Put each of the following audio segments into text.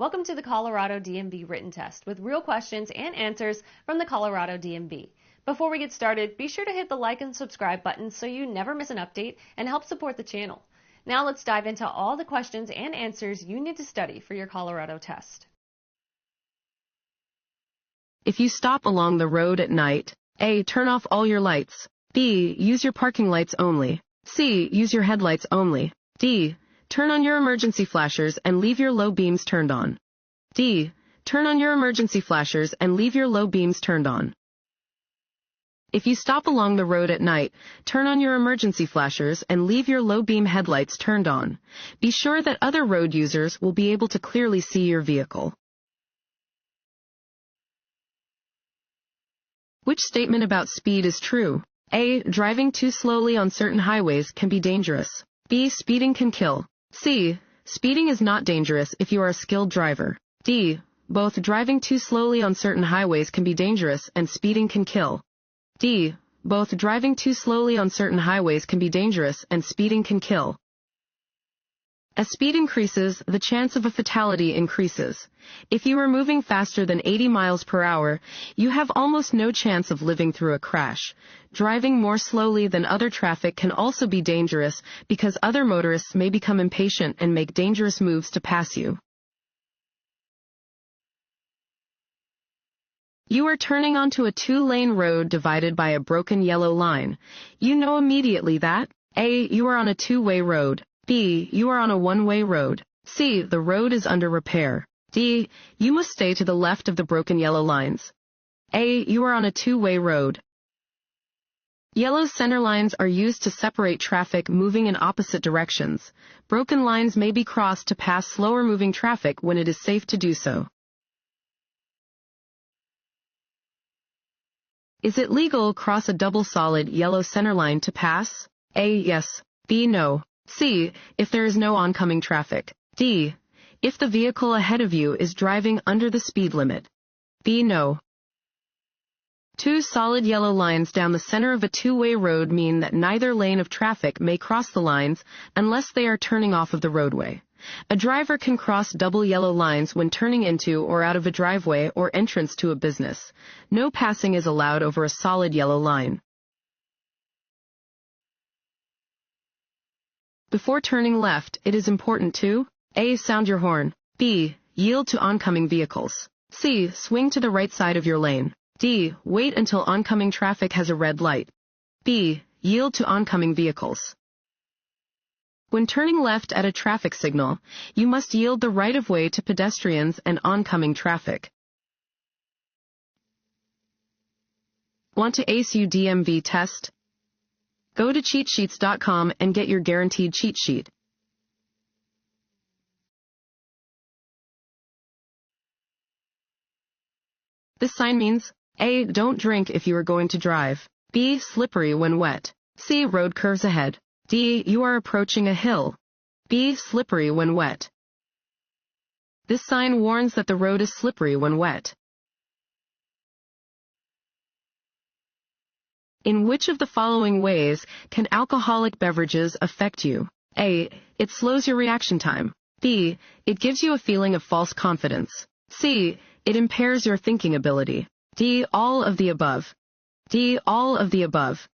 Welcome to the Colorado DMV Written Test with real questions and answers from the Colorado DMV. Before we get started, be sure to hit the like and subscribe buttons so you never miss an update and help support the channel. Now let's dive into all the questions and answers you need to study for your Colorado test. If you stop along the road at night, A. Turn off all your lights. B. Use your parking lights only. C. Use your headlights only. D. Turn on your emergency flashers and leave your low beams turned on. D. Turn on your emergency flashers and leave your low beams turned on. If you stop along the road at night, turn on your emergency flashers and leave your low beam headlights turned on. Be sure that other road users will be able to clearly see your vehicle. Which statement about speed is true? A. Driving too slowly on certain highways can be dangerous. B. Speeding can kill. C. Speeding is not dangerous if you are a skilled driver. D. Both driving too slowly on certain highways can be dangerous and speeding can kill. D. Both driving too slowly on certain highways can be dangerous and speeding can kill. As speed increases, the chance of a fatality increases. If you are moving faster than 80 miles per hour, you have almost no chance of living through a crash. Driving more slowly than other traffic can also be dangerous because other motorists may become impatient and make dangerous moves to pass you. You are turning onto a two-lane road divided by a broken yellow line. You know immediately that A. You are on a two-way road. B. You are on a one-way road. C. The road is under repair. D. You must stay to the left of the broken yellow lines. A. You are on a two-way road. Yellow center lines are used to separate traffic moving in opposite directions. Broken lines may be crossed to pass slower-moving traffic when it is safe to do so. Is it legal to cross a double solid yellow center line to pass? A. Yes. B. No. C. If there is no oncoming traffic. D. If the vehicle ahead of you is driving under the speed limit. B. No. Two solid yellow lines down the center of a two-way road mean that neither lane of traffic may cross the lines unless they are turning off of the roadway. A driver can cross double yellow lines when turning into or out of a driveway or entrance to a business. No passing is allowed over a solid yellow line. Before turning left, it is important to A. Sound your horn. B. Yield to oncoming vehicles. C. Swing to the right side of your lane. D. Wait until oncoming traffic has a red light. B. Yield to oncoming vehicles. When turning left at a traffic signal, you must yield the right-of-way to pedestrians and oncoming traffic. Want to ace your DMV test? Go to cheatsheets.com and get your guaranteed cheat sheet. This sign means A. Don't drink if you are going to drive. B. Slippery when wet. C. Road curves ahead. D. You are approaching a hill. B. Slippery when wet. This sign warns that the road is slippery when wet. In which of the following ways can alcoholic beverages affect you? A. It slows your reaction time. B. It gives you a feeling of false confidence. C. It impairs your thinking ability. D. All of the above. D. All of the above.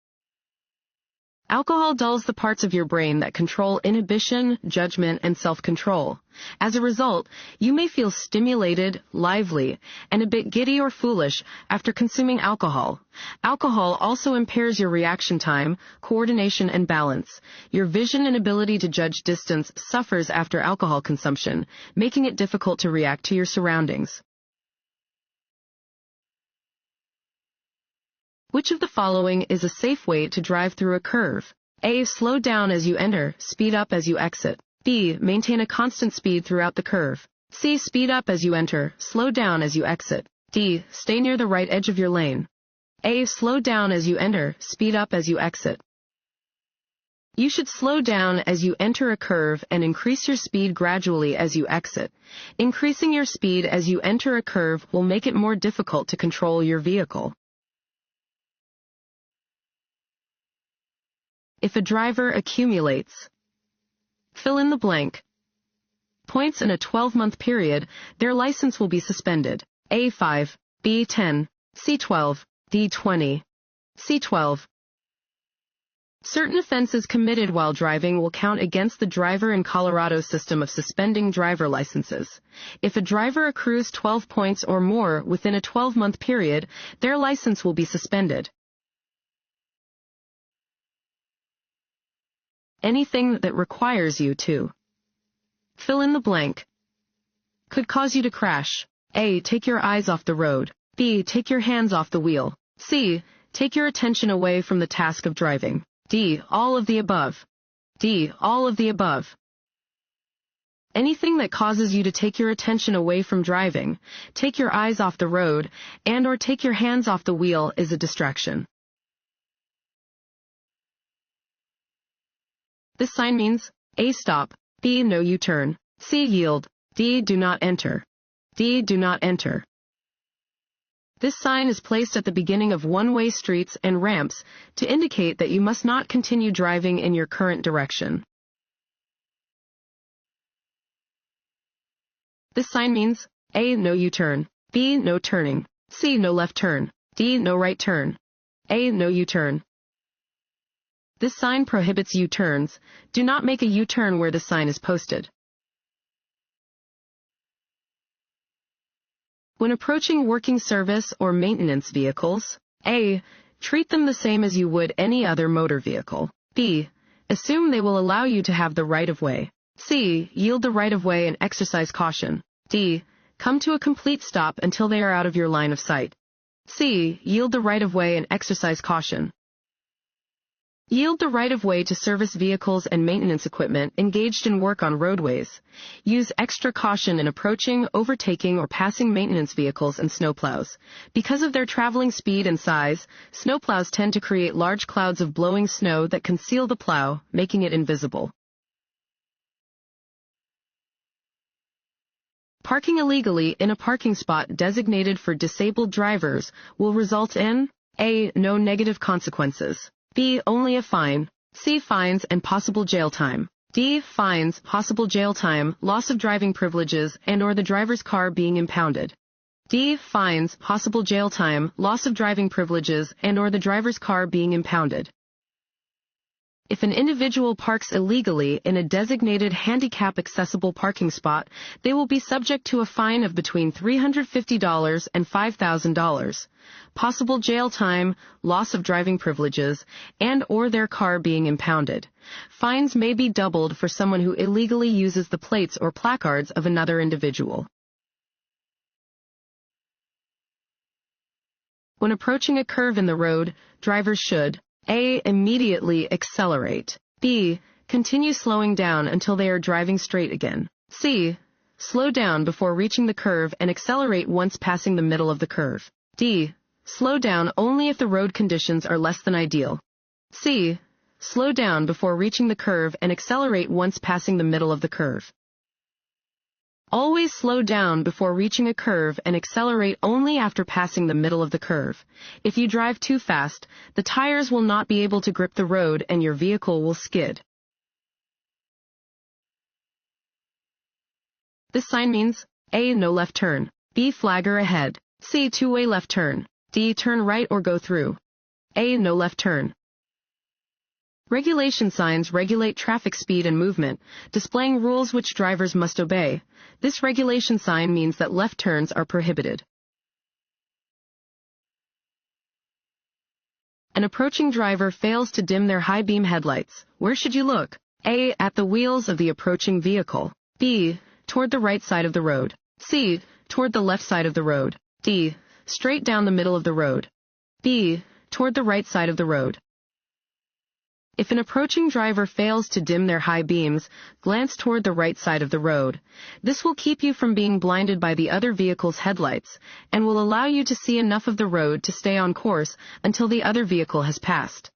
Alcohol dulls the parts of your brain that control inhibition, judgment, and self-control. As a result, you may feel stimulated, lively, and a bit giddy or foolish after consuming alcohol. Alcohol also impairs your reaction time, coordination, and balance. Your vision and ability to judge distance suffers after alcohol consumption, making it difficult to react to your surroundings. Which of the following is a safe way to drive through a curve? A. Slow down as you enter, speed up as you exit. B. Maintain a constant speed throughout the curve. C. Speed up as you enter, slow down as you exit. D. Stay near the right edge of your lane. A. Slow down as you enter, speed up as you exit. You should slow down as you enter a curve and increase your speed gradually as you exit. Increasing your speed as you enter a curve will make it more difficult to control your vehicle. If a driver accumulates, fill in the blank. points in a 12-month period, their license will be suspended. A5, B10, C12, D20, C12. Certain offenses committed while driving will count against the driver in Colorado's system of suspending driver licenses. If a driver accrues 12 points or more within a 12-month period, their license will be suspended. Anything that requires you to fill in the blank could cause you to crash. A. Take your eyes off the road. B. Take your hands off the wheel. C. Take your attention away from the task of driving. D. All of the above. D. All of the above. Anything that causes you to take your attention away from driving, take your eyes off the road, and/or take your hands off the wheel is a distraction. This sign means A. Stop, B. No U-turn, C. Yield, D. Do not enter. D. Do not enter. This sign is placed at the beginning of one-way streets and ramps to indicate that you must not continue driving in your current direction. This sign means A. No U-turn, B. No turning, C. No left turn, D. No right turn. A. No U-turn. This sign prohibits U-turns. Do not make a U-turn where the sign is posted. When approaching working service or maintenance vehicles, A. Treat them the same as you would any other motor vehicle. B. Assume they will allow you to have the right-of-way. C. Yield the right-of-way and exercise caution. D. Come to a complete stop until they are out of your line of sight. C. Yield the right-of-way and exercise caution. Yield the right-of-way to service vehicles and maintenance equipment engaged in work on roadways. Use extra caution in approaching, overtaking, or passing maintenance vehicles and snowplows. Because of their traveling speed and size, snowplows tend to create large clouds of blowing snow that conceal the plow, making it invisible. Parking illegally in a parking spot designated for disabled drivers will result in A. No negative consequences. B. Only a fine. C. Fines and possible jail time. D. Fines, possible jail time, loss of driving privileges, and/or the driver's car being impounded. D. Fines, possible jail time, loss of driving privileges, and/or the driver's car being impounded. If an individual parks illegally in a designated handicap-accessible parking spot, they will be subject to a fine of between $350 and $5,000, possible jail time, loss of driving privileges, and/or their car being impounded. Fines may be doubled for someone who illegally uses the plates or placards of another individual. When approaching a curve in the road, drivers should A. Immediately accelerate. B. Continue slowing down until they are driving straight again. C. Slow down before reaching the curve and accelerate once passing the middle of the curve. D. Slow down only if the road conditions are less than ideal. C. Slow down before reaching the curve and accelerate once passing the middle of the curve. Always slow down before reaching a curve and accelerate only after passing the middle of the curve. If you drive too fast, the tires will not be able to grip the road and your vehicle will skid. This sign means A. No left turn. B. Flagger ahead. C. Two-way left turn. D. Turn right or go through. A. No left turn. Regulation signs regulate traffic speed and movement, displaying rules which drivers must obey. This regulation sign means that left turns are prohibited. An approaching driver fails to dim their high beam headlights. Where should you look? A. At the wheels of the approaching vehicle. B. Toward the right side of the road. C. Toward the left side of the road. D. Straight down the middle of the road. B. Toward the right side of the road. If an approaching driver fails to dim their high beams, glance toward the right side of the road. This will keep you from being blinded by the other vehicle's headlights and will allow you to see enough of the road to stay on course until the other vehicle has passed.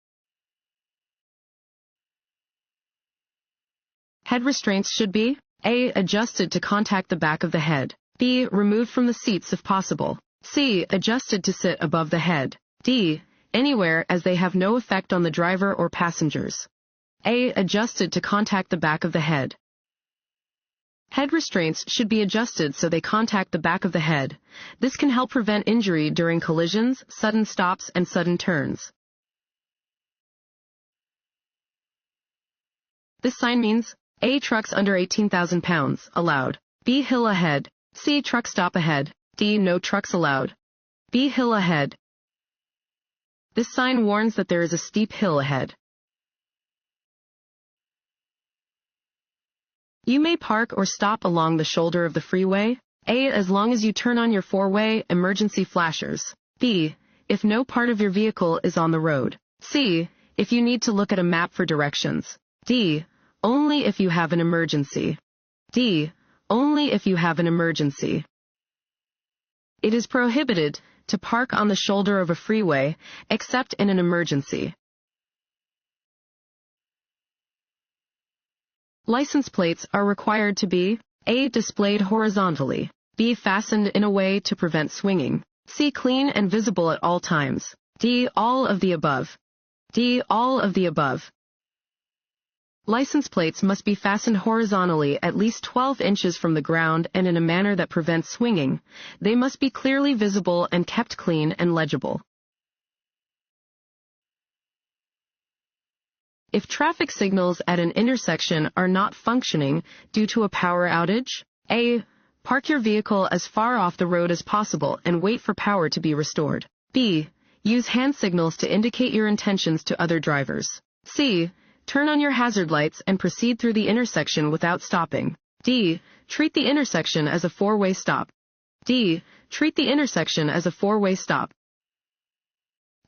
Head restraints should be A. Adjusted to contact the back of the head. B. Removed from the seats if possible. C. Adjusted to sit above the head. D. Anywhere as they have no effect on the driver or passengers. A. Adjusted to contact the back of the head. Head restraints should be adjusted so they contact the back of the head. This can help prevent injury during collisions, sudden stops, and sudden turns. This sign means A. Trucks under 18,000 pounds, allowed. B. Hill ahead. C. Truck stop ahead. D. No trucks allowed. B. Hill ahead. This sign warns that there is a steep hill ahead. You may park or stop along the shoulder of the freeway. A. As long as you turn on your four-way emergency flashers. B. If no part of your vehicle is on the road. C. If you need to look at a map for directions. D. Only if you have an emergency. D. Only if you have an emergency. It is prohibited to park on the shoulder of a freeway except in an emergency. License plates are required to be A. Displayed horizontally. B. Fastened in a way to prevent swinging. C. Clean and visible at all times. D. All of the above. D. All of the above. License plates must be fastened horizontally at least 12 inches from the ground and in a manner that prevents swinging. They must be clearly visible and kept clean and legible. If traffic signals at an intersection are not functioning due to a power outage, A. Park your vehicle as far off the road as possible and wait for power to be restored. B. Use hand signals to indicate your intentions to other drivers. C. Turn on your hazard lights and proceed through the intersection without stopping. D. Treat the intersection as a four-way stop. D. Treat the intersection as a four-way stop.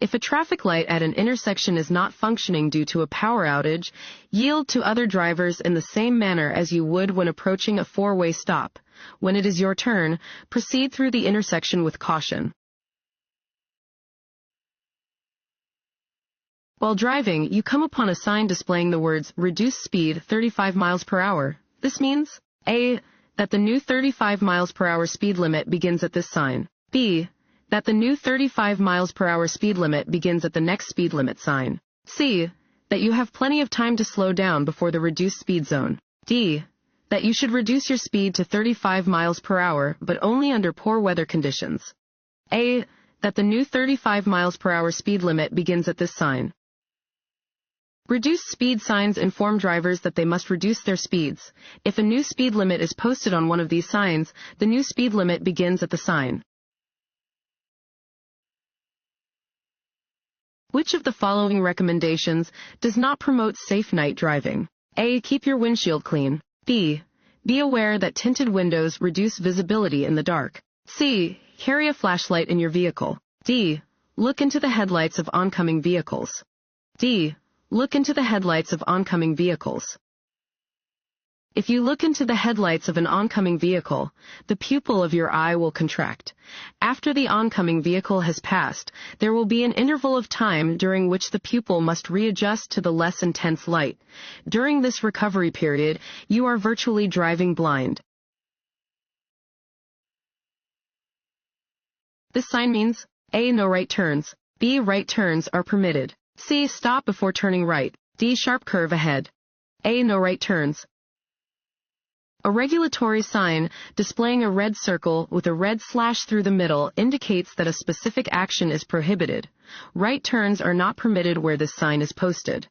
If a traffic light at an intersection is not functioning due to a power outage, yield to other drivers in the same manner as you would when approaching a four-way stop. When it is your turn, proceed through the intersection with caution. While driving, you come upon a sign displaying the words, "Reduced speed 35 miles per hour." This means A. That the new 35 miles per hour speed limit begins at this sign. B. That the new 35 miles per hour speed limit begins at the next speed limit sign. C. That you have plenty of time to slow down before the reduced speed zone. D. That you should reduce your speed to 35 miles per hour, but only under poor weather conditions. A. That the new 35 miles per hour speed limit begins at this sign. Reduced speed signs inform drivers that they must reduce their speeds. If a new speed limit is posted on one of these signs, the new speed limit begins at the sign. Which of the following recommendations does not promote safe night driving? A. Keep your windshield clean. B. Be aware that tinted windows reduce visibility in the dark. C. Carry a flashlight in your vehicle. D. Look into the headlights of oncoming vehicles. D. Look into the headlights of oncoming vehicles. If you look into the headlights of an oncoming vehicle, the pupil of your eye will contract. After the oncoming vehicle has passed, there will be an interval of time during which the pupil must readjust to the less intense light. During this recovery period, you are virtually driving blind. This sign means A. No right turns. B. Right turns are permitted. C. Stop before turning right. D. Sharp curve ahead. A. No right turns. A regulatory sign displaying a red circle with a red slash through the middle indicates that a specific action is prohibited. Right turns are not permitted where this sign is posted.